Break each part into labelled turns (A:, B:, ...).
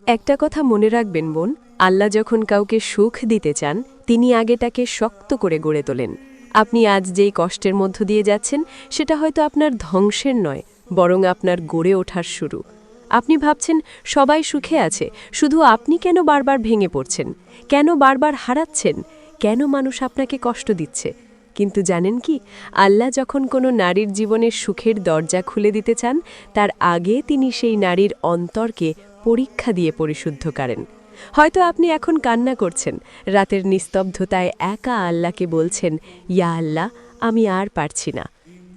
A: একটা কথা মনে রাখবেন বোন, আল্লাহ যখন কাউকে সুখ দিতে চান তিনি আগে তাকে শক্ত করে গড়ে তোলেন। আপনি আজ যেই কষ্টের মধ্য দিয়ে যাচ্ছেন সেটা হয়তো আপনার ধ্বংসের নয়, বরং আপনার গড়ে ওঠার শুরু। আপনি ভাবছেন সবাই সুখে আছে, শুধু আপনি কেন বারবার ভেঙে পড়ছেন, কেন বারবার হারাচ্ছেন, কেন মানুষ আপনাকে কষ্ট দিচ্ছে। কিন্তু জানেন কি, আল্লাহ যখন কোনো নারীর জীবনের সুখের দরজা খুলে দিতে চান তার আগে তিনি সেই নারীর অন্তরকে পরীক্ষা দিয়ে পরিশুদ্ধ করেন। হয়তো আপনি এখন কান্না করছেন, রাতের নিস্তব্ধতায় একা আল্লাহকে বলছেন, ইয়া আল্লাহ, আমি আর পারছি না।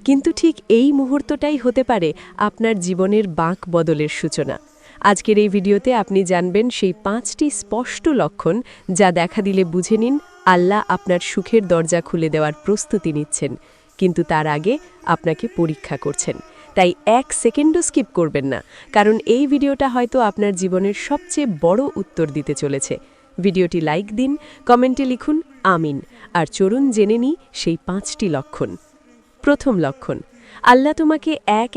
A: কিন্তু ঠিক এই মুহূর্তটাই হতে পারে আপনার জীবনের বাঁক বদলের সূচনা। আজকের এই ভিডিওতে আপনি জানবেন সেই 5টি স্পষ্ট লক্ষণ যা দেখা দিলে বুঝে নিন আল্লাহ আপনার সুখের দরজা খুলে দেওয়ার প্রস্তুতি নিচ্ছেন, কিন্তু তার আগে আপনাকে পরীক্ষা করছেন। তাই 1 সেকেন্ডও স্কিপ করবেন না, কারণ এই ভিডিওটা হয়তো আপনার জীবনের সবচেয়ে বড় উত্তর দিতে চলেছে। ভিডিওটি লাইক দিন, কমেন্টে লিখুন আমিন, আর চলুন জেনে নিই সেই 5টি লক্ষণ। প্রথম লক্ষণ, আল্লাহ তোমাকে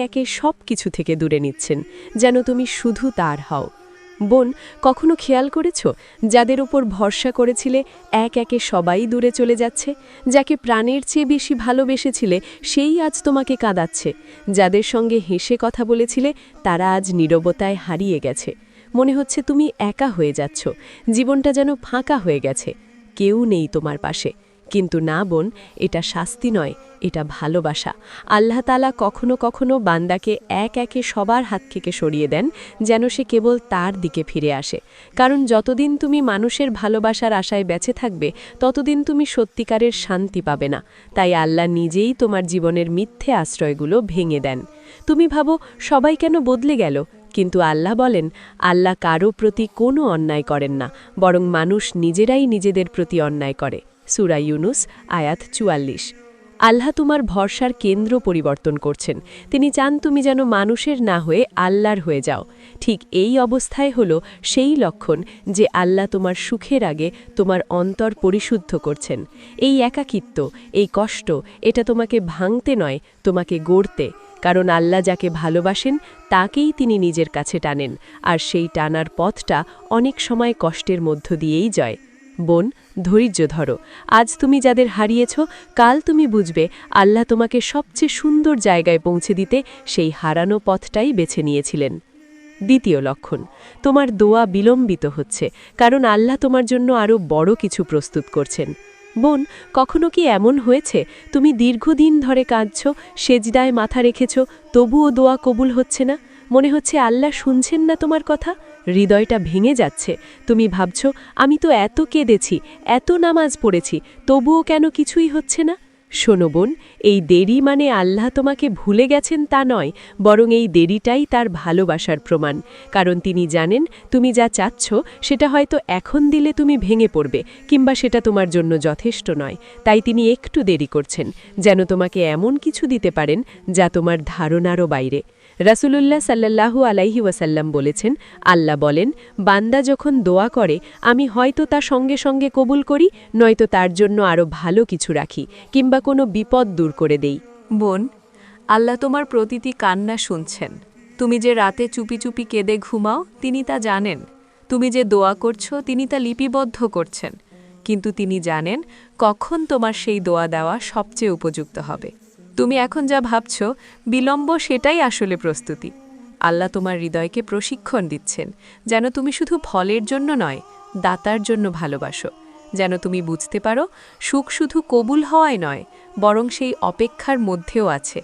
A: একে সব কিছু থেকে দূরে নিচ্ছেন, যেন তুমি শুধু তার হও। বোন, কখনো খেয়াল করেছ যাদের উপর ভরসা করেছিলে একে সবাই দূরে চলে যাচ্ছে? যাকে প্রাণের চেয়ে বেশি ভালোবেসেছিলে সেই আজ তোমাকে কাঁদাচ্ছে। যাদের সঙ্গে হেসে কথা বলেছিলে তারা আজ নীরবতায় হারিয়ে গেছে। মনে হচ্ছে তুমি একা হয়ে যাচ্ছ, জীবনটা যেন ফাঁকা হয়ে গেছে, কেউ নেই তোমার পাশে। কিন্তু না বোন, এটা শাস্তি নয়, এটা ভালোবাসা। আল্লাহ তাআলা কখনো কখনো বান্দাকে একে সবার হাত থেকে সরিয়ে দেন, যেন সে কেবল তার দিকে ফিরে আসে। কারণ যতদিন তুমি মানুষের ভালোবাসার আশায় বেঁচে থাকবে ততদিন তুমি সত্যিকারের শান্তি পাবে না। তাই আল্লাহ নিজেই তোমার জীবনের মিথ্যে আশ্রয়গুলো ভেঙে দেন। তুমি ভাবো সবাই কেন বদলে গেল, কিন্তু আল্লাহ বলেন, আল্লাহ কারো প্রতি কোনো অন্যায় করেন না, বরং মানুষ নিজেরাই নিজেদের প্রতি অন্যায় করে। সূরা ইউনুস আয়াত 44। আল্লাহ তোমার ভরসার কেন্দ্র পরিবর্তন করছেন। তিনি চান তুমি যেন মানুষের না হয়ে আল্লাহর হয়ে যাও। ঠিক এই অবস্থায় হলো সেই লক্ষণ যে আল্লাহ তোমার সুখের আগে তোমার অন্তর পরিশুদ্ধ করছেন। এই একাকিত্ব, এই কষ্ট, এটা তোমাকে ভাঙতে নয়, তোমাকে গড়তে। কারণ আল্লাহ যাকে ভালোবাসেন তাকেই তিনি নিজের কাছে টানেন, আর সেই টানার পথটা অনেক সময় কষ্টের মধ্য দিয়েই যায়। বোন, ধৈর্য ধরো। আজ তুমি যাদের হারিয়েছ, কাল তুমি বুঝবে আল্লাহ তোমাকে সবচেয়ে সুন্দর জায়গায় পৌঁছে দিতে সেই হারানো পথটাই বেছে নিয়েছিলেন। দ্বিতীয় লক্ষণ, তোমার দোয়া বিলম্বিত হচ্ছে, কারণ আল্লাহ তোমার জন্য আরও বড় কিছু প্রস্তুত করছেন। বোন, কখনো কি এমন হয়েছে তুমি দীর্ঘদিন ধরে কাঁদছ, সেজদায় মাথা রেখেছ, তবুও দোয়া কবুল হচ্ছে না? মনে হচ্ছে আল্লাহ শুনছেন না তোমার কথা, হৃদয়টা ভেঙে যাচ্ছে। তুমি ভাবছ আমি তো এত কেঁদেছি, এত নামাজ পড়েছি, তবুও কেন কিছুই হচ্ছে না? শোনো বোন, এই দেরি মানে আল্লাহ তোমাকে ভুলে গেছেন তা নয়, বরং এই দেরিটাই তার ভালোবাসার প্রমাণ। কারণ তিনি জানেন তুমি যা চাচ্ছ সেটা হয়তো এখন দিলে তুমি ভেঙে পড়বে, কিংবা সেটা তোমার জন্য যথেষ্ট নয়। তাই তিনি একটু দেরি করছেন, যেন তোমাকে এমন কিছু দিতে পারেন যা তোমার ধারণারও বাইরে। রাসূলুল্লাহ সাল্লাল্লাহু আলাইহি ওয়াসাল্লাম বলেছেন, আল্লাহ বলেন, বান্দা যখন দোয়া করে আমি হয়তো তা সঙ্গে সঙ্গে কবুল করি, নয়তো তার জন্য আরও ভালো কিছু রাখি, কিংবা কোনো বিপদ দূর করে দেই।
B: বোন, আল্লাহ তোমার প্রতিটি কান্না শুনছেন। তুমি যে রাতে চুপি চুপি কেঁদে ঘুমাও তিনি তা জানেন। তুমি যে দোয়া করছো তিনি তা লিপিবদ্ধ করছেন। কিন্তু তিনি জানেন কখন তোমার সেই দোয়া দেওয়া সবচেয়ে উপযুক্ত হবে। তুমি এখন যা ভাবছ বিলম্ব, সেটাই আসলে প্রস্তুতি। আল্লাহ তোমার হৃদয়কে প্রশিক্ষণ দিচ্ছেন, যেন তুমি শুধু ফলের জন্য নয়, দাতার জন্য ভালোবাসো। যেন তুমি বুঝতে পারো সুখ শুধু কবুল হওয়ায় নয়, বরং সেই অপেক্ষার মধ্যেও আছে।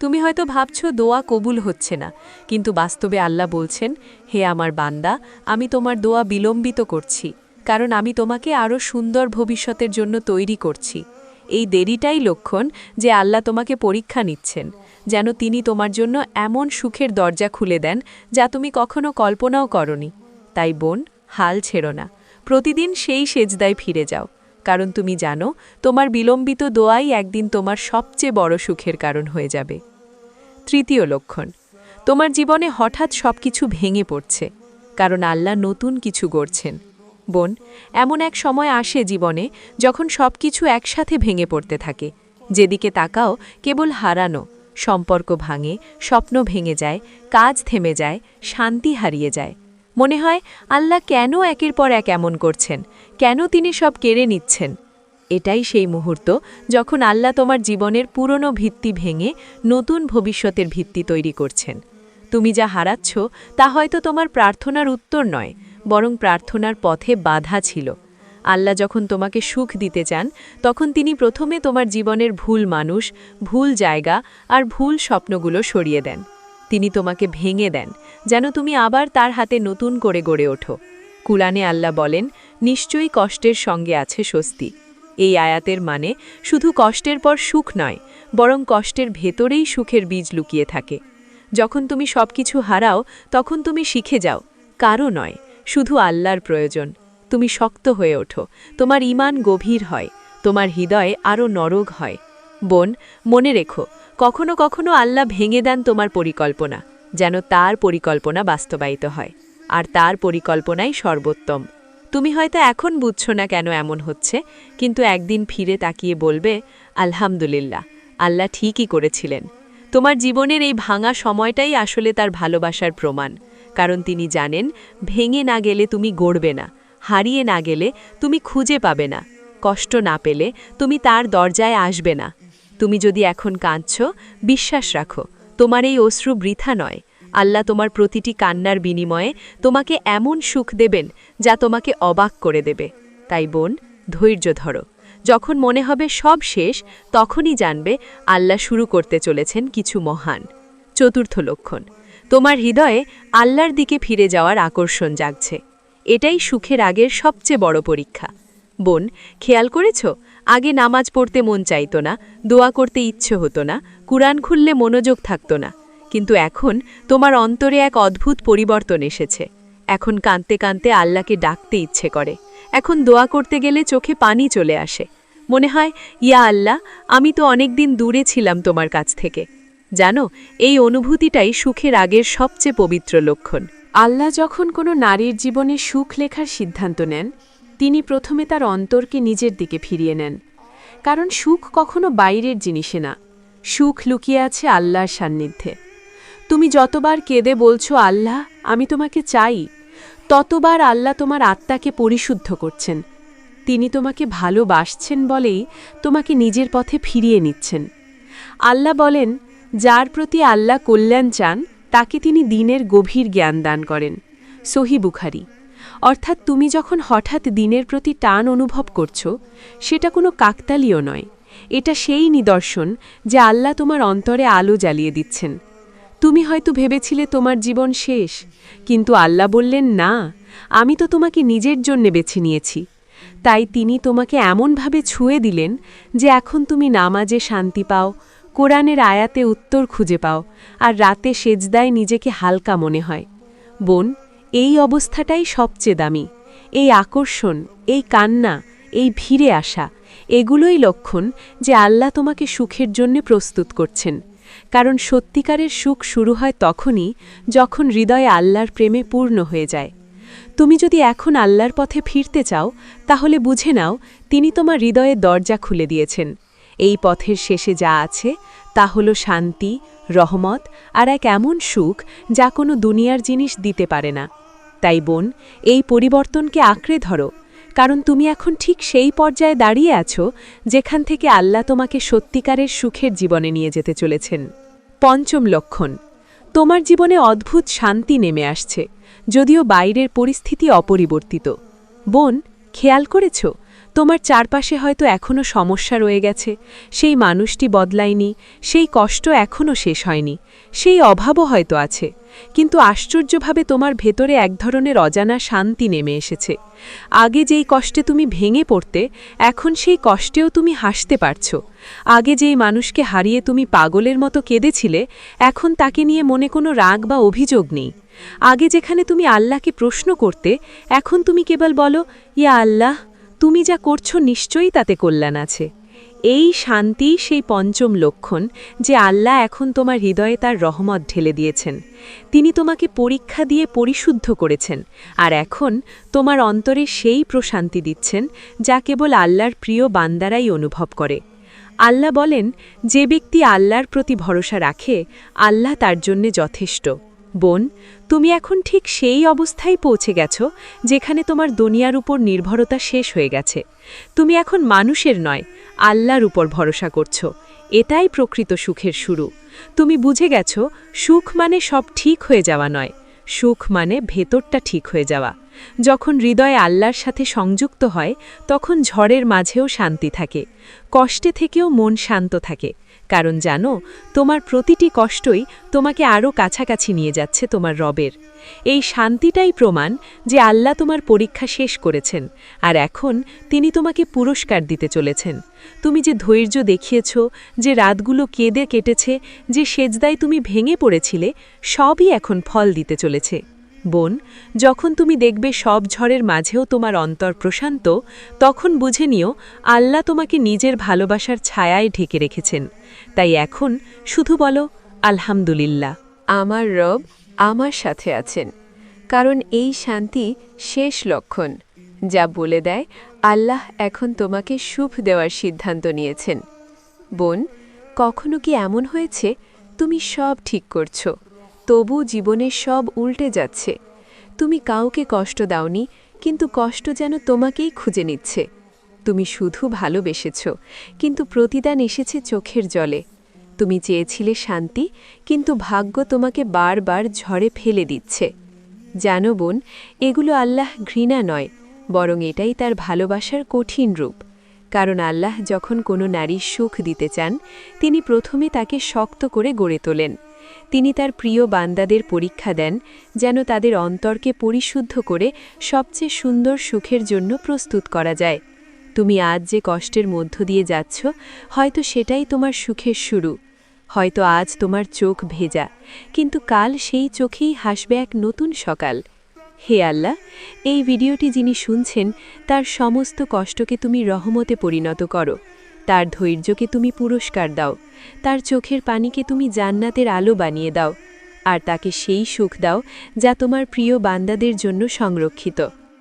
B: তুমি হয়তো ভাবছ দোয়া কবুল হচ্ছে না, কিন্তু বাস্তবে আল্লাহ বলছেন, হে আমার বান্দা, আমি তোমার দোয়া বিলম্বিত করছি, কারণ আমি তোমাকে আরও সুন্দর ভবিষ্যতের জন্য তৈরি করছি। এই দেরিটাই লক্ষণ যে আল্লাহ তোমাকে পরীক্ষা নিচ্ছেন, যেন তিনি তোমার জন্য এমন সুখের দরজা খুলে দেন যা তুমি কখনো কল্পনাও করনি। তাই বোন, হাল ছেড়ো না, প্রতিদিন সেই সেজদায় ফিরে যাও, কারণ তুমি জানো তোমার বিলম্বিত দোয়াই একদিন তোমার সবচেয়ে বড় সুখের কারণ হয়ে যাবে। তৃতীয় লক্ষণ, তোমার জীবনে হঠাৎ সবকিছু ভেঙে পড়ছে, কারণ আল্লাহ নতুন কিছু গড়ছেন। বোন, এমন এক সময় আসে জীবনে যখন সবকিছু একসাথে ভেঙে পড়তে থাকে। যেদিকে তাকাও কেবল হারানো, সম্পর্ক ভাঙে, স্বপ্ন ভেঙে যায়, কাজ থেমে যায়, শান্তি হারিয়ে যায়। মনে হয় আল্লাহ কেন একের পর এক এমন করছেন, কেন তিনি সব কেড়ে নিচ্ছেন। এটাই সেই মুহূর্ত যখন আল্লাহ তোমার জীবনের পুরনো ভিত্তি ভেঙে নতুন ভবিষ্যতের ভিত্তি তৈরি করছেন। তুমি যা হারাচ্ছ তা হয়তো তোমার প্রার্থনার উত্তর নয়, বরং প্রার্থনার পথে বাধা ছিল। আল্লাহ যখন তোমাকে সুখ দিতে চান, তখন তিনি প্রথমে তোমার জীবনের ভুল মানুষ, ভুল জায়গা আর ভুল স্বপ্নগুলো সরিয়ে দেন। তিনি তোমাকে ভেঙে দেন, যেন তুমি আবার তার হাতে নতুন করে গড়ে ওঠো। কুরআনে আল্লাহ বলেন, নিশ্চয়ই কষ্টের সঙ্গে আছে স্বস্তি। এই আয়াতের মানে শুধু কষ্টের পর সুখ নয়, বরং কষ্টের ভেতরেই সুখের বীজ লুকিয়ে থাকে। যখন তুমি সবকিছু হারাও, তখন তুমি শিখে যাও, কারো নয়, শুধু আল্লাহর প্রয়োজন। তুমি শক্ত হয়ে ওঠো, তোমার ঈমান গভীর হয়, তোমার হৃদয়ে আরও নরক হয়। বোন, মনে রেখো, কখনো কখনো আল্লাহ ভেঙে দেন তোমার পরিকল্পনা, যেন তার পরিকল্পনা বাস্তবায়িত হয়। আর তার পরিকল্পনাই সর্বোত্তম। তুমি হয়তো এখন বুঝছো না কেন এমন হচ্ছে, কিন্তু একদিন ফিরে তাকিয়ে বলবে, আলহামদুলিল্লাহ, আল্লাহ ঠিকই করেছিলেন। তোমার জীবনের এই ভাঙা সময়টাই আসলে তার ভালোবাসার প্রমাণ, কারণ তিনি জানেন ভেঙে না গেলে তুমি গড়বে না, হারিয়ে না গেলে তুমি খুঁজে পাবে না, কষ্ট না পেলে তুমি তার দরজায় আসবে না। তুমি যদি এখন কাঁদছ, বিশ্বাস রাখো, তোমার এই অশ্রু বৃথা নয়। আল্লাহ তোমার প্রতিটি কান্নার বিনিময়ে তোমাকে এমন সুখ দেবেন যা তোমাকে অবাক করে দেবে। তাই বোন, ধৈর্য ধরো। যখন মনে হবে সব শেষ, তখনই জানবে আল্লাহ শুরু করতে চলেছেন কিছু মহান। চতুর্থ লক্ষণ, তোমার হৃদয়ে আল্লাহর দিকে ফিরে যাওয়ার আকর্ষণ জাগছে। এটাই সুখের আগের সবচেয়ে বড় পরীক্ষা। বোন, খেয়াল করেছ, আগে নামাজ পড়তে মন চাইত না, দোয়া করতে ইচ্ছে হতো না, কুরআন খুললে মনোযোগ থাকত না, কিন্তু এখন তোমার অন্তরে এক অদ্ভুত পরিবর্তন এসেছে। এখন কাঁদতে কাঁদতে আল্লাহকে ডাকতে ইচ্ছে করে। এখন দোয়া করতে গেলে চোখে পানি চলে আসে। মনে হয়, ইয়া আল্লাহ, আমি তো অনেক দিন দূরে ছিলাম তোমার কাছ থেকে। জানো, এই অনুভূতিটাই সুখের আগের সবচেয়ে পবিত্র লক্ষণ।
A: আল্লাহ যখন কোনো নারীর জীবনে সুখ লেখার সিদ্ধান্ত নেন, তিনি প্রথমে তার অন্তরকে নিজের দিকে ফিরিয়ে নেন। কারণ সুখ কখনো বাইরের জিনিসে না, সুখ লুকিয়ে আছে আল্লাহর সান্নিধ্যে। তুমি যতবার কেঁদে বলছো, আল্লাহ আমি তোমাকে চাই, ততবার আল্লাহ তোমার আত্মাকে পরিশুদ্ধ করছেন। তিনি তোমাকে ভালোবাসছেন বলেই তোমাকে নিজের পথে ফিরিয়ে নিচ্ছেন। আল্লাহ বলেন, যার প্রতি আল্লাহ কল্যাণ চান তাকে তিনি দিনের গভীর জ্ঞান দান করেন। সহি বুখারী। অর্থাৎ তুমি যখন হঠাৎ দিনের প্রতি টান অনুভব করছো, সেটা কোনো কাকতালীয় নয়, এটা সেই নিদর্শন যে আল্লাহ তোমার অন্তরে আলো জ্বালিয়ে দিচ্ছেন। তুমি হয়তো ভেবেছিলে তোমার জীবন শেষ, কিন্তু আল্লাহ বললেন, না, আমি তো তোমাকে নিজের জন্যে বেছে নিয়েছি। তাই তিনি তোমাকে এমনভাবে ছুঁয়ে দিলেন যে এখন তুমি নামাজে শান্তি পাও, কোরআনের আয়াতে উত্তর খুঁজে পাও, আর রাতে সেজদায় নিজেকে হালকা মনে হয়। বোন, এই অবস্থাটাই সবচেয়ে দামি। এই আকর্ষণ, এই কান্না, এই ভিড়ে আসা, এগুলোই লক্ষণ যে আল্লাহ তোমাকে সুখের জন্য প্রস্তুত করছেন। কারণ সত্যিকারের সুখ শুরু হয় তখনই যখন হৃদয়ে আল্লাহর প্রেমে পূর্ণ হয়ে যায়। তুমি যদি এখন আল্লাহর পথে ফিরতে চাও, তাহলে বুঝে নাও তিনি তোমার হৃদয়ে দরজা খুলে দিয়েছেন। এই পথের শেষে যা আছে তা হলো শান্তি, রহমত আর এক এমন সুখ যা কোনো দুনিয়ার জিনিস দিতে পারে না। তাই বোন, এই পরিবর্তনকে আঁকড়ে ধরো, কারণ তুমি এখন ঠিক সেই পর্যায়ে দাঁড়িয়ে আছো যেখান থেকে আল্লাহ তোমাকে সত্যিকারের সুখের জীবনে নিয়ে যেতে চলেছেন। পঞ্চম লক্ষণ, তোমার জীবনে অদ্ভুত শান্তি নেমে আসছে, যদিও বাইরের পরিস্থিতি অপরিবর্তিত। বোন, খেয়াল করেছ, তোমার চারপাশে হয়তো এখনও সমস্যা রয়ে গেছে, সেই মানুষটি বদলায়নি, সেই কষ্ট এখনও শেষ হয়নি, সেই অভাবও হয়তো আছে, কিন্তু আশ্চর্যভাবে তোমার ভেতরে এক ধরনের অজানা শান্তি নেমে এসেছে। আগে যেই কষ্টে তুমি ভেঙে পড়তে, এখন সেই কষ্টেও তুমি হাসতে পারছ। আগে যেই মানুষকে হারিয়ে তুমি পাগলের মতো কেঁদেছিলে, এখন তাকে নিয়ে মনে কোনো রাগ বা অভিযোগ নেই। আগে যেখানে তুমি আল্লাহকে প্রশ্ন করতে, এখন তুমি কেবল বলো, ইয়া আল্লাহ, তুমি যা করছো নিশ্চয়ই তাতে কল্যাণ আছে। এই শান্তি সেই পঞ্চম লক্ষণ যে আল্লাহ এখন তোমার হৃদয়ে তার রহমত ঢেলে দিয়েছেন। তিনি তোমাকে পরীক্ষা দিয়ে পরিশুদ্ধ করেছেন, আর এখন তোমার অন্তরে সেই প্রশান্তি দিচ্ছেন যা কেবল আল্লাহর প্রিয় বান্দারাই অনুভব করে। আল্লাহ বলেন, যে ব্যক্তি আল্লাহর প্রতি ভরসা রাখে, আল্লাহ তার জন্যে যথেষ্ট।
B: বোন, তুমি এখন ঠিক সেই অবস্থায় পৌঁছে গেছ যেখানে তোমার দুনিয়ার উপর নির্ভরতা শেষ হয়ে গেছে। তুমি এখন মানুষের নয়, আল্লাহর উপর ভরসা করছো। এটাই প্রকৃত সুখের শুরু। তুমি বুঝে গেছ, সুখ মানে সব ঠিক হয়ে যাওয়া নয়, সুখ মানে ভেতরটা ঠিক হয়ে যাওয়া। যখন হৃদয় আল্লাহর সাথে সংযুক্ত হয়, তখন ঝড়ের মাঝেও শান্তি থাকে, কষ্টে থেকেও মন শান্ত থাকে। কারণ জানো, তোমার প্রতিটি কষ্টই তোমাকে আরও কাছাকাছি নিয়ে যাচ্ছে তোমার রবের। এই শান্তিটাই প্রমাণ যে আল্লাহ তোমার পরীক্ষা শেষ করেছেন, আর এখন তিনি তোমাকে পুরস্কার দিতে চলেছেন। তুমি যে ধৈর্য দেখিয়েছ, যে রাতগুলো কেঁদে কেটেছে, যে সেজদায় তুমি ভেঙে পড়েছিলে, সবই এখন ফল দিতে চলেছে। বোন, যখন তুমি দেখবে সব ঝড়ের মাঝেও তোমার অন্তর প্রশান্ত, তখন বুঝে নিও আল্লাহ তোমাকে নিজের ভালোবাসার ছায়ায় ঢেকে রেখেছেন। তাই এখন শুধু বলো আলহামদুলিল্লাহ।
A: আমার রব আমার সাথে আছেন। কারণ এই শান্তি শেষ লক্ষণ, যা বলে দেয় আল্লাহ এখন তোমাকে সুখ দেওয়ার সিদ্ধান্ত নিয়েছেন। বোন, কখনো কি এমন হয়েছে তুমি সব ঠিক করছো, তবু জীবনে সব উল্টে যাচ্ছে? তুমি কাউকে কষ্ট দাওনি, কিন্তু কষ্ট যেন তোমাকেই খুঁজে নিচ্ছে। তুমি শুধু ভালোবেসেছ, কিন্তু প্রতিদান এসেছে চোখের জলে। তুমি চেয়েছিলে শান্তি, কিন্তু ভাগ্য তোমাকে বারবার ঝড়ে ফেলে দিচ্ছে। জানো বোন, এগুলো আল্লাহ ঘৃণা নয়, বরং এটাই তার ভালোবাসার কঠিন রূপ। কারণ আল্লাহ যখন কোনো নারীর সুখ দিতে চান, তিনি প্রথমে তাকে শক্ত করে গড়ে তোলেন। তিনি তার প্রিয় বান্দাদের পরীক্ষা দেন, যেন তাদের অন্তরকে পরিশুদ্ধ করে সবচেয়ে সুন্দর সুখের জন্য প্রস্তুত করা যায়। তুমি আজ যে কষ্টের মধ্য দিয়ে যাচ্ছ, হয়তো সেটাই তোমার সুখের শুরু। হয়তো আজ তোমার চোখ ভেজা, কিন্তু কাল সেই চোখেই হাসবে এক নতুন সকাল। হে আল্লাহ, এই ভিডিওটি যিনি শুনছেন, তার সমস্ত কষ্টকে তুমি রহমতে পরিণত করো। তার ধৈর্যকে তুমি পুরস্কার দাও, তার চোখের পানিকে তুমি জান্নাতের আলো বানিয়ে দাও, আর তাকে সেই সুখ দাও যা তোমার প্রিয় বান্দাদের জন্য সংরক্ষিত।